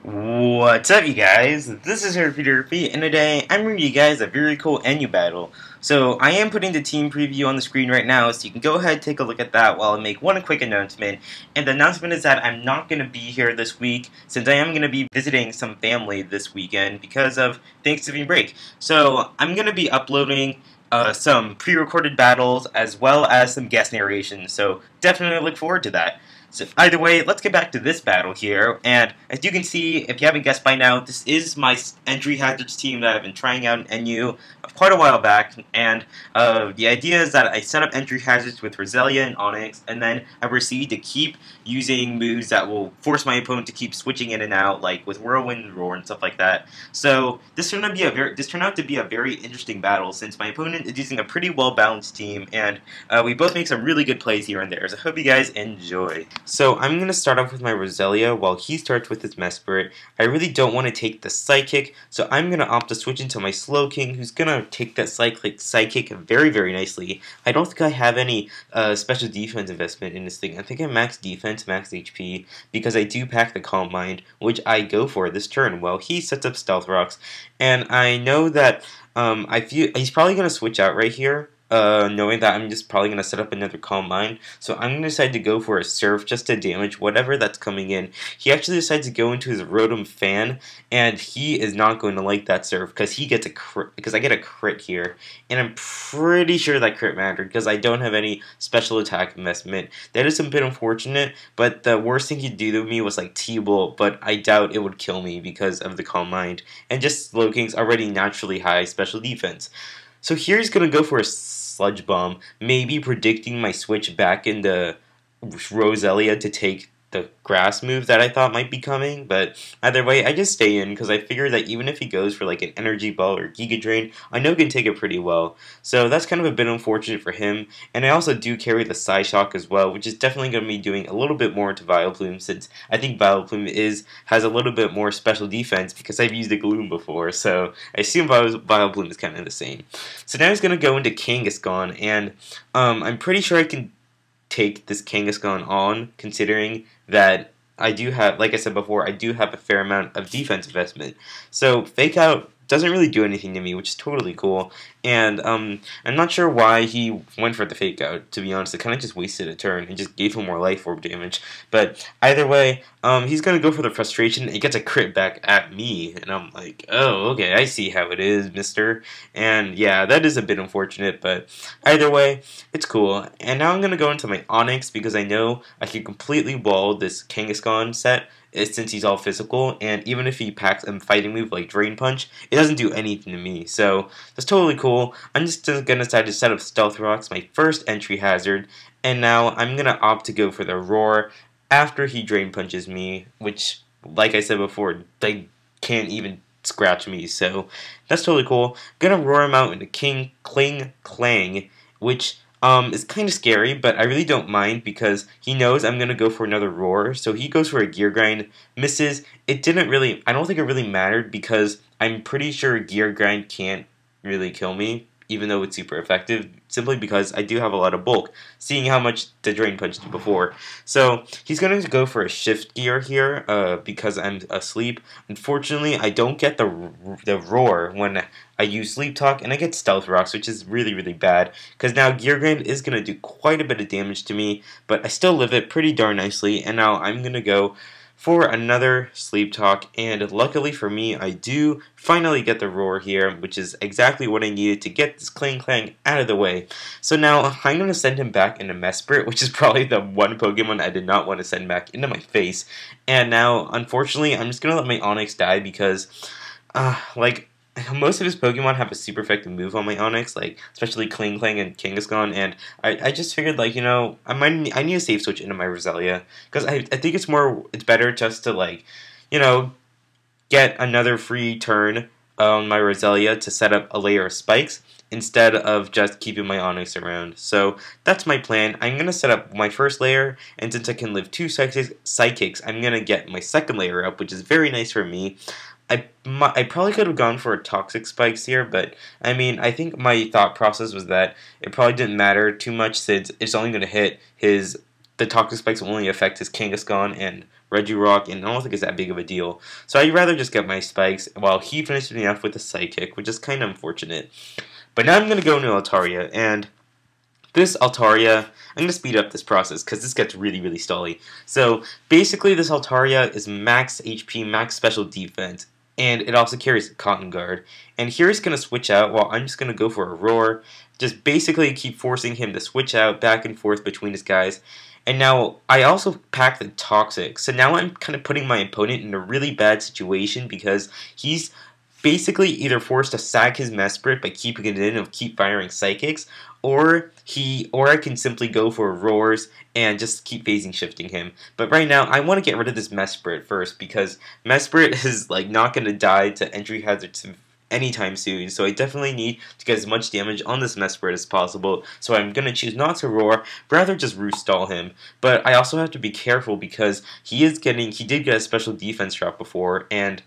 What's up, you guys? This is Peter, and today I'm bringing you guys a very cool NU battle. So I am putting the team preview on the screen right now, so you can go ahead and take a look at that while I make one quick announcement. And the announcement is that I'm not going to be here this week, since I am going to be visiting some family this weekend because of Thanksgiving break. So I'm going to be uploading some pre-recorded battles as well as some guest narrations, so definitely look forward to that. So either way, let's get back to this battle here, and as you can see, if you haven't guessed by now, this is my entry hazards team that I've been trying out in NU quite a while back, and the idea is that I set up entry hazards with Roselia and Onyx, and then I proceed to keep using moves that will force my opponent to keep switching in and out, like with Whirlwind and Roar and stuff like that. So this turned out to be a very interesting battle, since my opponent is using a pretty well-balanced team, and we both make some really good plays here and there, so I hope you guys enjoy. So I'm going to start off with my Roselia while he starts with his Mesprit. I really don't want to take the Psychic, so I'm going to opt to switch into my Slowking, who's going to take that Psychic very, very nicely. I don't think I have any special defense investment in this thing. I think I'm max defense, max HP, because I do pack the Calm Mind, which I go for this turn while he sets up Stealth Rocks. And I know that I feel he's probably going to switch out right here. Knowing that I'm just probably going to set up another Calm Mind. So I'm going to decide to go for a Surf just to damage whatever that's coming in. He actually decides to go into his Rotom Fan, and he is not going to like that Surf because he gets a crit, because I get a crit here. And I'm pretty sure that crit mattered because I don't have any special attack investment. That is a bit unfortunate, but the worst thing he'd do to me was like T-Bolt, but I doubt it would kill me because of the Calm Mind. And just Slowking's already naturally high special defense. So here he's going to go for a Sludge Bomb, maybe predicting my switch back into Roselia to take the grass move that I thought might be coming, but either way, I just stay in because I figure that even if he goes for like an Energy Ball or Giga Drain, I know he can take it pretty well. So that's kind of a bit unfortunate for him, and I also do carry the Psyshock as well, which is definitely going to be doing a little bit more into Vileplume, since I think Vileplume has a little bit more special defense because I've used the Gloom before, so I assume Vileplume is kind of the same. So now he's going to go into Kangaskhan, and I'm pretty sure I can take this Kangaskhan on, considering that I do have, like I said before, I do have a fair amount of defense investment. So Fake Out doesn't really do anything to me, which is totally cool. And I'm not sure why he went for the Fake Out, to be honest. It kind of just wasted a turn and just gave him more Life Orb damage. But either way, he's going to go for the Frustration. It gets a crit back at me, and I'm like, oh, okay, I see how it is, mister. And yeah, that is a bit unfortunate, but either way, it's cool. And now I'm going to go into my Onyx because I know I can completely wall this Kangaskhan set, since he's all physical, and even if he packs a fighting move like Drain Punch, it doesn't do anything to me, so that's totally cool. I'm just going to decide to set up Stealth Rocks, my first entry hazard, and now I'm going to opt to go for the Roar after he Drain Punches me, which, like I said before, they can't even scratch me, so that's totally cool. I'm going to Roar him out into King Kling Clang, which it's kind of scary, but I really don't mind because he knows I'm going to go for another Roar, so he goes for a Gear Grind, misses. I don't think it really mattered because I'm pretty sure Gear Grind can't really kill me, even though it's super effective, simply because I do have a lot of bulk, seeing how much the Drain Punch did before. So he's going to go for a Shift Gear here because I'm asleep. Unfortunately, I don't get the Roar when I use Sleep Talk, and I get Stealth Rocks, which is really, really bad, because now Gear Grind is going to do quite a bit of damage to me, but I still live it pretty darn nicely, and now I'm going to go for another Sleep Talk, and luckily for me, I do finally get the Roar here, which is exactly what I needed to get this Clang Clang out of the way. So now, I'm going to send him back into Mesprit, which is probably the one Pokemon I did not want to send back into my face, and now, unfortunately, I'm just going to let my Onix die because, most of his Pokemon have a super effective move on my Onix, like especially Kling Klang and Kangaskhan, and I just figured, like, you know, I need a safe switch into my Roselia because I think it's better just to, like, you know, get another free turn on my Roselia to set up a layer of spikes instead of just keeping my Onix around. So that's my plan. I'm going to set up my first layer, and since I can live two Psychics, I'm going to get my second layer up, which is very nice for me. I probably could have gone for a Toxic Spikes here, but I mean, I think my thought process was that it probably didn't matter too much since it's only going to hit his the Toxic Spikes will only affect his Kangaskhan and Regirock, and I don't think it's that big of a deal. So I'd rather just get my Spikes while he finishes me off with a Psychic, which is kind of unfortunate. But now I'm going to go into Altaria, and this Altaria, I'm going to speed up this process because this gets really, really stally. So basically this Altaria is max HP, max special defense, and it also carries Cotton Guard. And here he's going to switch out while I'm just going to go for a Roar. Just basically keep forcing him to switch out back and forth between his guys. And now I also pack the Toxic. So now I'm kind of putting my opponent in a really bad situation because he's basically either forced to sack his Mesprit by keeping it in and keep firing Psychics, or I can simply go for Roars and just keep phasing shifting him. But right now, I want to get rid of this Mesprit first because Mesprit is like not going to die to entry hazards anytime soon, so I definitely need to get as much damage on this Mesprit as possible, so I'm going to choose not to Roar, but rather just Roost Stall him. But I also have to be careful because he did get a special defense drop before, and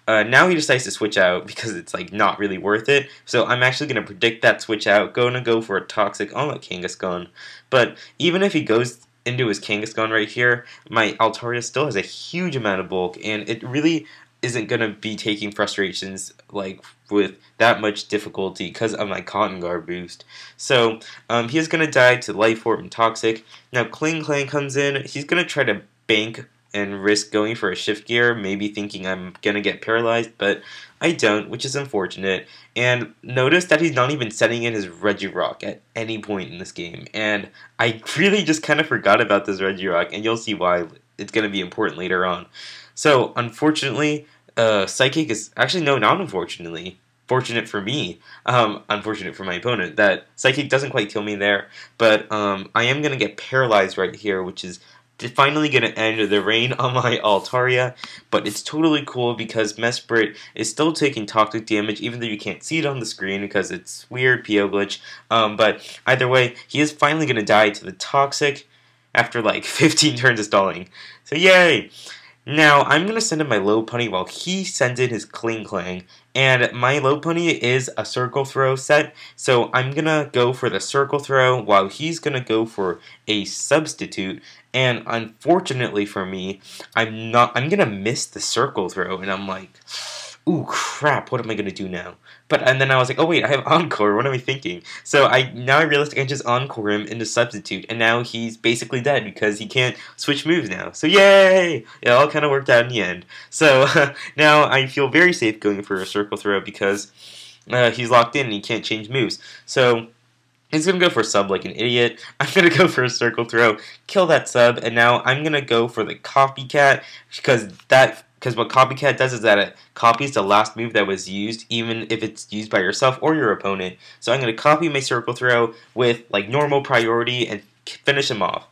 now he decides to switch out because it's like not really worth it, so I'm actually going to predict that switch out, going to go for a Toxic on that Kangaskhan. But even if he goes into his Kangaskhan right here, my Altaria still has a huge amount of bulk, and it really isn't going to be taking frustrations like with that much difficulty because of my Cotton Guard boost. So he is going to die to Life Orb and Toxic. Now Kling Clang comes in. He's going to try to bank and risk going for a Shift Gear, maybe thinking I'm going to get paralyzed, but I don't, which is unfortunate. And notice that he's not even setting in his Regirock at any point in this game. And I really just kind of forgot about this Regirock, and you'll see why it's going to be important later on. So, unfortunately, Psychic is... Actually, no, not unfortunately. Fortunate for me. Unfortunate for my opponent. That Psychic doesn't quite kill me there. But I am going to get paralyzed right here, which is finally going to end the reign on my Altaria. But it's totally cool because Mesprit is still taking toxic damage, even though you can't see it on the screen because it's weird PO glitch. But either way, he is finally going to die to the Toxic after like 15 turns of stalling. So yay! Now, I'm going to send in my Lopunny while he sends in his Kling Clang. And my Lopunny is a Circle Throw set, so I'm going to go for the Circle Throw while he's going to go for a Substitute. And unfortunately for me, I'm going to miss the Circle Throw, and I'm like, ooh, crap, what am I going to do now? And then I was like, oh wait, I have Encore, what am I thinking? So now I realized I can just Encore him into Substitute, and now he's basically dead because he can't switch moves now. So yay! It all kind of worked out in the end. So now I feel very safe going for a Circle Throw because he's locked in and he can't change moves. So he's going to go for a sub like an idiot. I'm going to go for a Circle Throw, kill that sub, and now I'm going to go for the Copycat because what Copycat does is that it copies the last move that was used, even if it's used by yourself or your opponent. So I'm going to copy my Circle Throw with like normal priority and finish him off.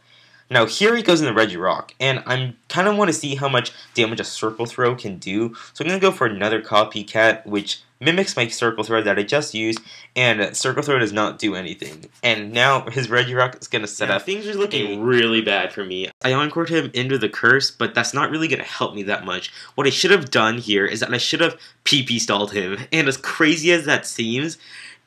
Now here he goes in the Regirock, and I kind of want to see how much damage a Circle Throw can do. So I'm going to go for another Copycat, which mimics my Circle Throw that I just used, and Circle Throw does not do anything. And now his Regirock is going to set up. Things are looking really bad for me. I Encored him into the Curse, but that's not really going to help me that much. What I should have done here is that I should have PP stalled him, and as crazy as that seems,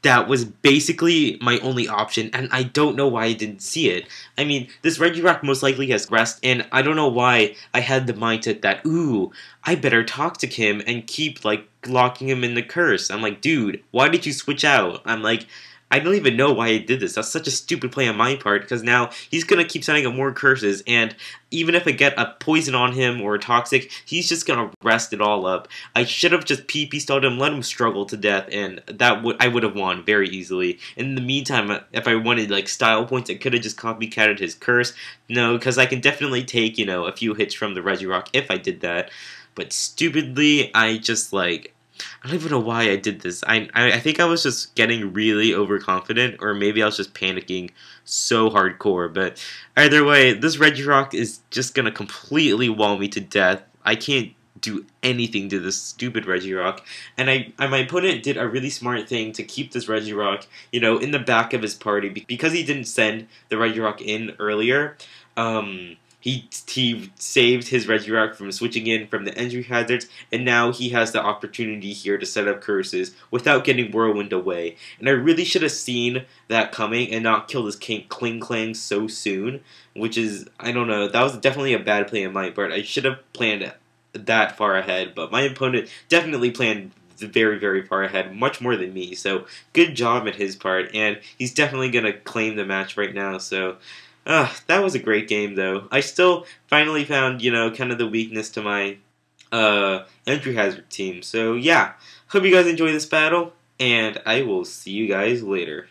that was basically my only option, and I don't know why I didn't see it. I mean, this Regirock most likely has rest, and I don't know why I had the mindset that, ooh, I better Toxic him and keep, like, locking him in the Curse. I'm like, dude, why did you switch out? I'm like, I don't even know why I did this. That's such a stupid play on my part, because now he's going to keep sending up more Curses, and even if I get a Poison on him or a Toxic, he's just going to rest it all up. I should have just PP stalled him, let him struggle to death, and I would have won very easily. In the meantime, if I wanted like style points, I could have just copycatted his Curse. No, because I can definitely take, a few hits from the Regirock if I did that. But stupidly, I just like... I don't even know why I did this. I think I was just getting really overconfident, or maybe I was just panicking so hardcore. But either way, this Regirock is just going to completely wall me to death. I can't do anything to this stupid Regirock. And my opponent did a really smart thing to keep this Regirock, in the back of his party. Because he didn't send the Regirock in earlier, he saved his Regirock from switching in from the entry hazards, and now he has the opportunity here to set up curses without getting Whirlwind away. And I really should have seen that coming and not killed his Kling Clang so soon, which is, I don't know, that was definitely a bad play on my part. I should have planned that far ahead, but my opponent definitely planned very, very far ahead, much more than me, so good job at his part, and he's definitely going to claim the match right now, so that was a great game, though. I still finally found, kind of the weakness to my entry hazard team. So, yeah. Hope you guys enjoy this battle, and I will see you guys later.